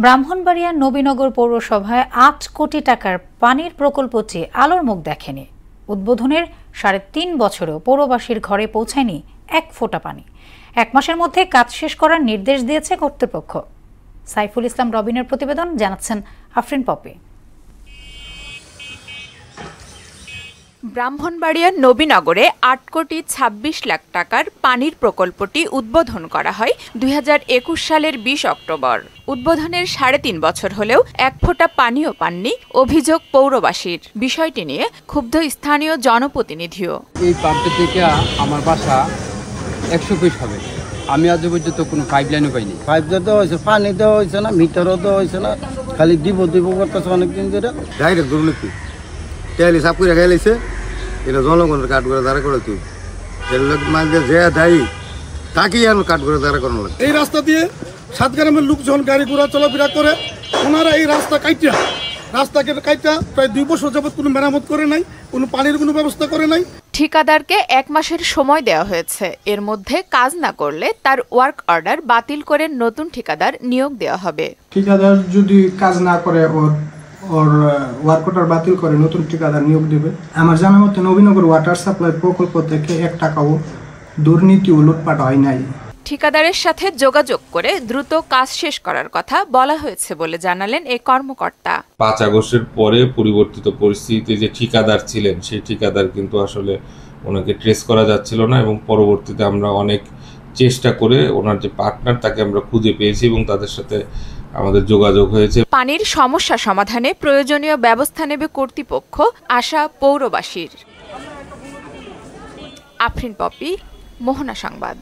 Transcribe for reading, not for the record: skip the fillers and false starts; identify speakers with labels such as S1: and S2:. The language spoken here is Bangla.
S1: ব্রাহ্মণবাড়িয়া নবীনগর পৌরসভায় ৮ কোটি টাকার পানির প্রকল্পটি আলোর মুখ দেখেনি। উদ্বোধনের ৩.৫ বছরেও পৌরবাসীর ঘরে পৌঁছায়নি এক ফোঁটা পানি। ১ মাসের মধ্যে কাজ শেষ করার নির্দেশ দিয়েছে কর্তৃপক্ষ। সাইফুল ইসলাম রবিনের প্রতিবেদন, জানাচ্ছেন আফরিন পপি।
S2: ব্রাহ্মণবাড়িয়ার নবীনগরে ৮ কোটি ২৬ লাখ টাকার পানির প্রকল্পটি উদ্বোধন করা হয় ২০২১ সালের ২০ অক্টোবর। উদ্বোধনের ৩.৫ বছর হলেও এক ফোঁটা পানিও পাননি অভিযোগ পৌরবাসীর। বিষয়টি নিয়ে ক্ষুব্ধ স্থানীয় জনপ্রতিনিধিও।
S3: এই পাম্পের থেকে আমার বাসা ১০০ ফিট হবে। আমি আজ পর্যন্ত কোনো পাইপ লাইনও পাইনি।
S4: পাইপ দেওয়া হয়েছে, পানি দেওয়া হয়েছে না, মিটারও দেওয়া হয়েছে না, খালি দিব করতেছে অনেকদিন ধরে।
S5: ডাইরেক্ট দুর্নীতি তেল হিসাব করে খেলেছে, এটা জনগণের কাঠ করে দাঁড়া করে তুই মানে যে দায়ী তাকেই আর কাঠ করে দাঁড়া করানো লাগে।
S6: এই রাস্তা দিয়ে সাতগ্রামের লোক যখন গাড়ি ঘোড়া চলাফেরা করে, ওনারা এই রাস্তাকে কাইটা প্রায় ২ বছর যাবৎ কোনো মেরামত করে নাই, কোনো পানির কোনো ব্যবস্থা করে নাই।
S2: ঠিকাদারকে ১ মাসের সময় দেওয়া হয়েছে। এর মধ্যে কাজ না করলে তার ওয়ার্ক অর্ডার বাতিল করে নতুন ঠিকাদার নিয়োগ দেওয়া হবে।
S7: ঠিকাদার যদি কাজ না করে ওর ওয়ার্ক অর্ডার বাতিল করে নতুন ঠিকাদার নিয়োগ দেবে। আমার জানার মতে নবীনগর ওয়াটার সাপ্লাই প্রকল্প থেকে ১ টাকাও দুর্নীতি ও লুটপাট হয় নাই।
S2: ঠিকাদারের সাথে যোগাযোগ করে দ্রুত কাজ শেষ করার কথা বলা হয়েছে বলে জানালেন এই কর্মকর্তা।
S8: ৫ আগস্টের পরে পরিবর্তিত পরিস্থিতিতে যে ঠিকাদার ছিলেন সেই ঠিকাদার কিন্তু আসলে ওনাকে ট্রেস করা যাচ্ছিল না, এবং পরবর্তীতে আমরা অনেক চেষ্টা করে ওনার যে পার্টনার তাকে আমরা খুঁজে পেয়েছি এবং তাদের সাথে আমাদের যোগাযোগ হয়েছে।
S2: পানির সমস্যা সমাধানে প্রয়োজনীয় ব্যবস্থা নেবে কর্তৃপক্ষ, আশা পৌরবাসীর। আফরিন পপি, মোহনা সংবাদ।